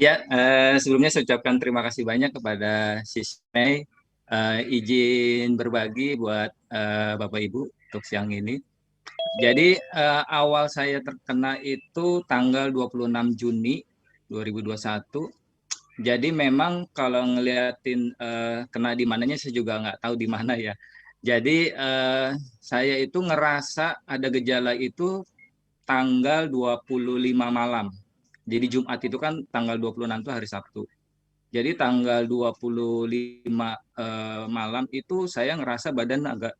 Ya, sebelumnya saya ucapkan terima kasih banyak kepada Sis Mei, izin berbagi buat Bapak Ibu untuk siang ini. Jadi awal saya terkena itu tanggal 26 Juni 2021. Jadi memang kalau ngeliatin kena di mananya saya juga nggak tahu di mana ya. Jadi saya itu ngerasa ada gejala itu tanggal 25 malam. Jadi Jumat itu kan tanggal 26 itu hari Sabtu. Jadi tanggal 25 malam itu saya ngerasa badan agak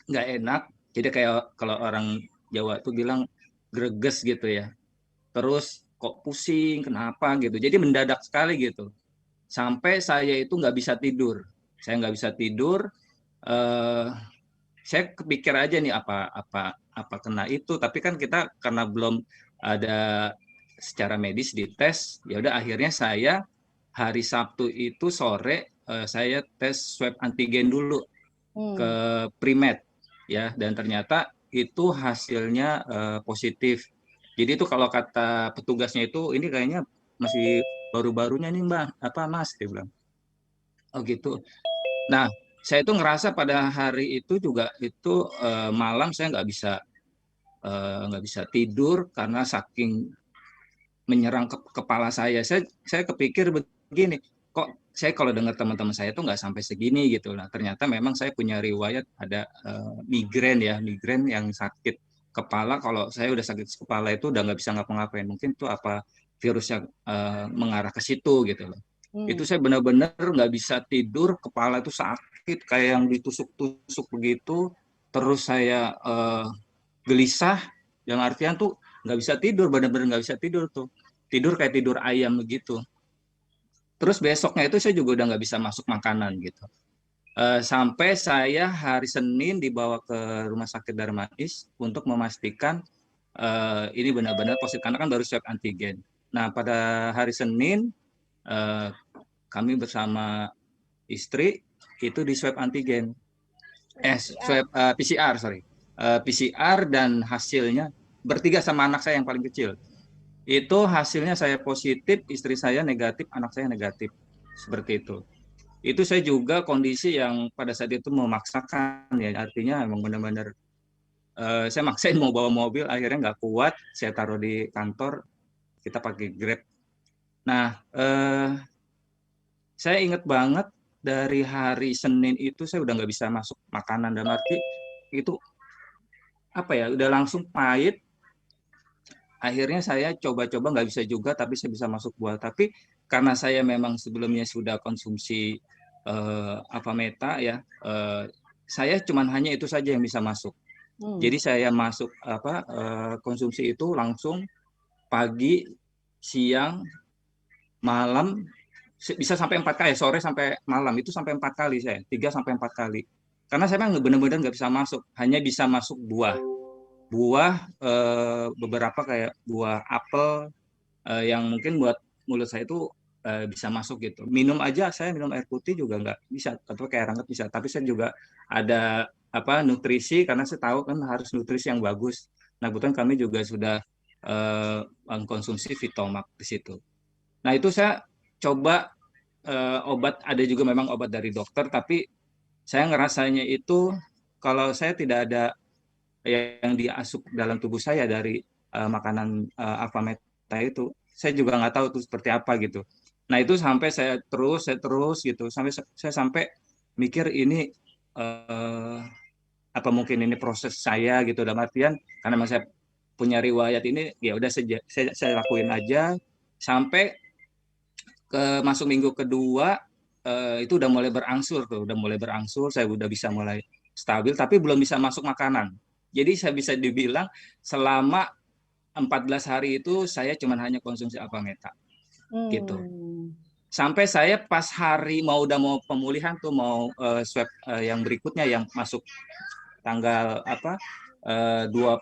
nggak enak. Jadi kayak kalau orang Jawa tuh bilang greges gitu ya. Terus kok pusing, kenapa gitu. Jadi mendadak sekali gitu. Sampai saya itu nggak bisa tidur. Saya nggak bisa tidur. Eh, saya kepikir aja nih apa kena itu. Tapi kan kita karena belum ada secara medis dites, ya udah akhirnya saya hari Sabtu itu sore saya tes swab antigen dulu ke Hmm. Primed ya, dan ternyata itu hasilnya positif. Jadi itu kalau kata petugasnya itu ini kayaknya masih baru-barunya nih Mbak, apa Mas dia bilang. Oh gitu. Nah, saya itu ngerasa pada hari itu juga itu malam saya nggak bisa tidur karena saking menyerang ke kepala saya. Saya kepikir begini, kok saya kalau dengar teman-teman saya tuh nggak sampai segini gitu. Nah, ternyata memang saya punya riwayat ada migrain ya, migrain yang sakit kepala. Kalau saya udah sakit kepala itu udah nggak bisa ngapa-ngapain. Mungkin itu apa virus yang mengarah ke situ gitu loh. Itu Hmm. saya benar-benar nggak bisa tidur, kepala itu sakit kayak yang ditusuk-tusuk begitu. Terus saya gelisah, yang artian tuh nggak bisa tidur, benar-benar nggak bisa tidur tuh, tidur kayak tidur ayam begitu. Terus besoknya itu saya juga udah nggak bisa masuk makanan gitu. Sampai saya hari Senin dibawa ke Rumah Sakit Darmais untuk memastikan ini benar-benar positif karena kan baru swab antigen. Nah pada hari Senin eh, kami bersama istri itu di swab antigen, PCR. swab PCR sorry, PCR dan hasilnya bertiga sama anak saya yang paling kecil. Itu hasilnya saya positif, istri saya negatif, anak saya negatif. Seperti itu. Itu saya juga kondisi yang pada saat itu memaksakan ya, artinya emang benar-benar saya maksain mau bawa mobil, akhirnya nggak kuat, saya taruh di kantor, kita pakai Grab. Nah, saya ingat banget dari hari Senin itu saya udah nggak bisa masuk makanan dan arti itu apa ya, udah langsung pahit. Akhirnya saya coba-coba nggak bisa juga, tapi saya bisa masuk buah. Tapi karena saya memang sebelumnya sudah konsumsi apa meta ya, saya cuman hanya itu saja yang bisa masuk. Hmm. Jadi saya masuk apa konsumsi itu langsung pagi, siang, malam, bisa sampai 4 kali, sore sampai malam itu sampai 4 kali saya, 3 sampai 4 kali. Karena saya memang benar-benar nggak bisa masuk, hanya bisa masuk buah, buah beberapa kayak buah apel yang mungkin buat mulut saya itu bisa masuk gitu. Minum aja saya minum air putih juga nggak bisa, atau kayak air hangat bisa. Tapi saya juga ada apa nutrisi karena saya tahu kan harus nutrisi yang bagus. Nah, kebetulan kami juga sudah mengkonsumsi Vitomak di situ. Nah, itu saya coba obat, ada juga memang obat dari dokter, tapi saya ngerasanya itu kalau saya tidak ada yang diasup dalam tubuh saya dari makanan Alfameta itu, saya juga nggak tahu itu seperti apa gitu. Nah itu sampai saya terus gitu, sampai saya sampai mikir ini eh, apa mungkin ini proses saya gitu dalam artian karena memang saya punya riwayat ini, ya udah saya lakuin aja sampai ke masuk minggu kedua itu udah mulai berangsur tuh, udah mulai berangsur, saya udah bisa mulai stabil, tapi belum bisa masuk makanan. Jadi saya bisa dibilang selama 14 hari itu saya cuma hanya konsumsi apa meta gitu. Hmm. Sampai saya pas hari udah mau pemulihan tuh mau swab yang berikutnya yang masuk tanggal apa dua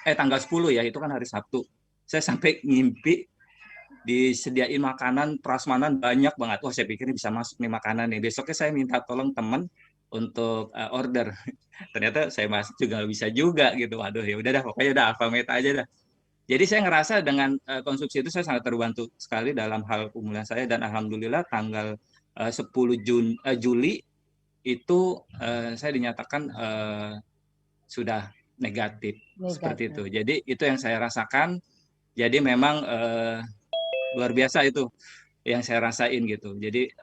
tanggal 10 ya itu kan hari Sabtu. Saya sampai ngimpi disediain makanan prasmanan banyak banget. Wah, saya pikir ini bisa masuk nih makanan nih. Besoknya saya minta tolong teman untuk order. Ternyata saya masuk juga nggak bisa juga gitu. Waduh, ya udah dah, pokoknya udah Alfameta aja dah. Jadi saya ngerasa dengan konsumsi itu saya sangat terbantu sekali dalam hal pemulihan saya, dan alhamdulillah tanggal 10 Juli itu saya dinyatakan sudah negatif seperti itu. Negatif. Jadi itu yang saya rasakan. Jadi memang luar biasa itu yang saya rasain gitu. Jadi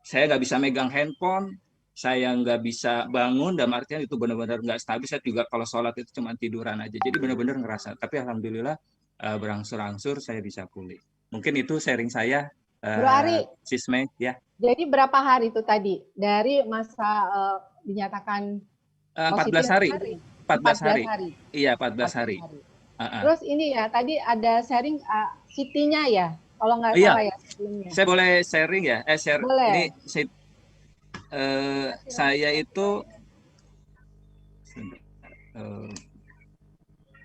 saya nggak bisa megang handphone, saya nggak bisa bangun, dan artinya itu benar-benar nggak stabil. Saya juga kalau sholat itu cuma tiduran aja. Jadi benar-benar ngerasa. Tapi alhamdulillah berangsur-angsur saya bisa pulih. Mungkin itu sharing saya, Bro Ari, Sis Mei, ya. jadi berapa hari itu tadi dari masa dinyatakan 14 positif? hari. 14 14 hari. hari. Iya, 14 14 hari. hari. Uh-uh. Terus ini ya, tadi ada sharing Siti-nya ya, kalau nggak Iya, salah ya sebelumnya. saya boleh sharing ya? Share. Ini Boleh. saya itu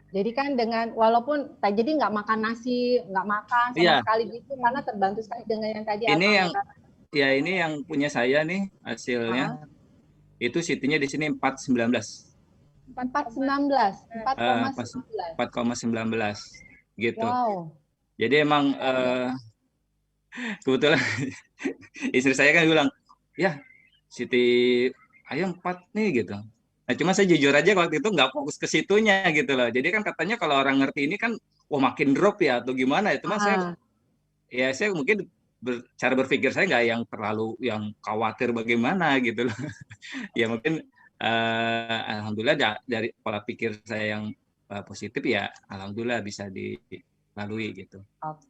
Jadi kan dengan walaupun jadi nggak makan nasi, nggak makan sama iya, sekali gitu, karena terbantu sekali dengan yang tadi ini Alfa yang Meta. ini yang punya saya nih hasilnya. Itu CT-nya di sini 4,19. 4,19, 4,19 gitu. Wow. Jadi emang kebetulan istri saya kan bilang, ya Siti ayo 4 nih gitu. Nah cuma saya jujur aja waktu itu nggak fokus ke situnya gitu loh. Jadi kan katanya kalau orang ngerti ini kan, wah makin drop ya atau gimana. Itu mas saya mungkin cara berpikir saya nggak yang terlalu yang khawatir bagaimana gitu loh. Ya mungkin alhamdulillah dari pola pikir saya yang positif ya, alhamdulillah bisa dilalui gitu.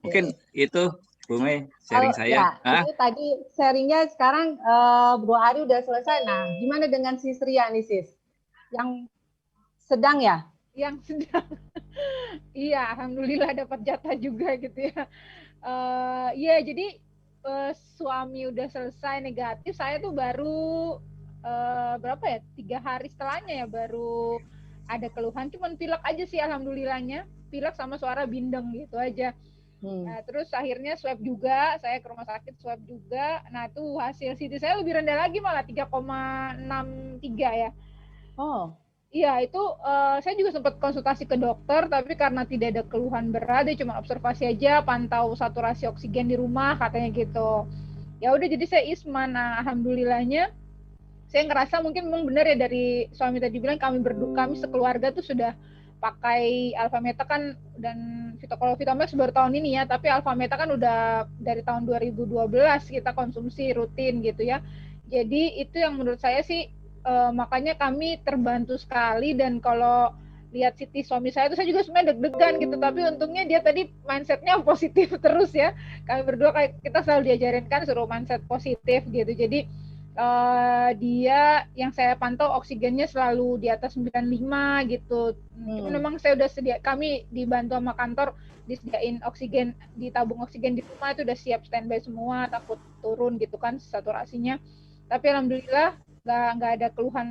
Mungkin itu Bu Mei sharing saya. Ya, itu tadi sharingnya. Sekarang Bro Ari udah selesai. Nah, gimana dengan Sis Ria nih Sis? Yang sedang ya? Yang sedang. Iya, alhamdulillah dapat jatah juga gitu ya. Iya, jadi suami udah selesai negatif, saya tuh baru berapa ya? 3 hari setelahnya ya baru ada keluhan, cuman pilek aja sih alhamdulillahnya. Pilek sama suara bindeng gitu aja. Nah, terus akhirnya swab juga, saya ke rumah sakit swab juga. Nah, tuh hasil CT saya lebih rendah lagi, malah 3,63 ya. Oh. Iya, itu saya juga sempat konsultasi ke dokter, tapi karena tidak ada keluhan berat, dia cuma observasi aja, pantau saturasi oksigen di rumah, katanya gitu. Ya udah, jadi saya isman. Nah, alhamdulillahnya saya ngerasa mungkin memang benar ya dari suami tadi bilang, kami sekeluarga tuh sudah pakai Alfa Meta kan, dan kalau Vitamax baru tahun ini ya, tapi Alfa Meta kan udah dari tahun 2012 kita konsumsi rutin gitu ya. Jadi itu yang menurut saya sih makanya kami terbantu sekali. Dan kalau lihat Siti suami saya itu saya juga sebenarnya deg-degan gitu, tapi untungnya dia tadi mindsetnya positif terus ya. Kami berdua kayak kita selalu diajarin kan suruh mindset positif gitu. Jadi dia yang saya pantau oksigennya selalu di atas 95 gitu. Cuma memang saya udah kami dibantu sama kantor disediain oksigen, ditabung oksigen di rumah, itu udah siap standby semua, takut turun gitu kan saturasinya. Tapi alhamdulillah nggak ada keluhan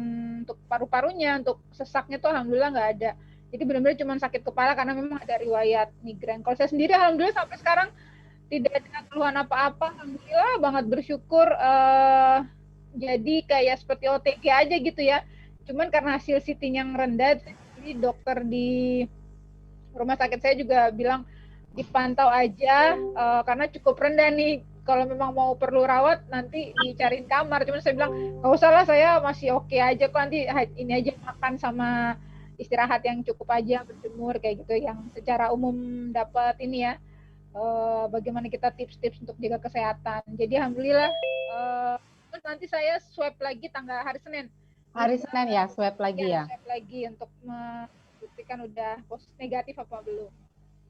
untuk paru-parunya, untuk sesaknya tuh alhamdulillah nggak ada. Jadi benar-benar cuma sakit kepala karena memang ada riwayat migrain. Kalau saya sendiri alhamdulillah sampai sekarang tidak ada keluhan apa-apa, alhamdulillah banget bersyukur. Jadi kayak seperti OTG aja gitu ya. Cuman karena hasil CT yang rendah, jadi dokter di rumah sakit saya juga bilang dipantau aja karena cukup rendah nih. Kalau memang mau perlu rawat nanti dicariin kamar. Cuman saya bilang nggak usah lah, saya masih oke aja kok, nanti ini aja makan sama istirahat yang cukup aja, berjemur kayak gitu, yang secara umum dapat ini ya. Bagaimana kita tips-tips untuk jaga kesehatan. Jadi alhamdulillah nanti saya swab lagi tanggal hari Senin. Hari Senin ya, swab lagi ya. Swab lagi untuk membuktikan udah negatif apa belum.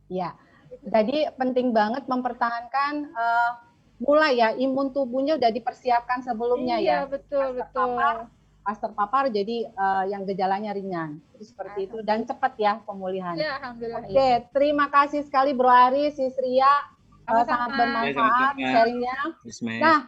Ya, jadi penting banget mempertahankan mulai ya, imun tubuhnya udah dipersiapkan sebelumnya ya. Iya, betul. Pas terpapar jadi yang gejalanya ringan. Jadi seperti itu, dan cepat ya pemulihan. Ya, alhamdulillah. Oke, terima kasih sekali Bro Ari, Sis Ria. Sangat bermanfaat sharingnya. Nah,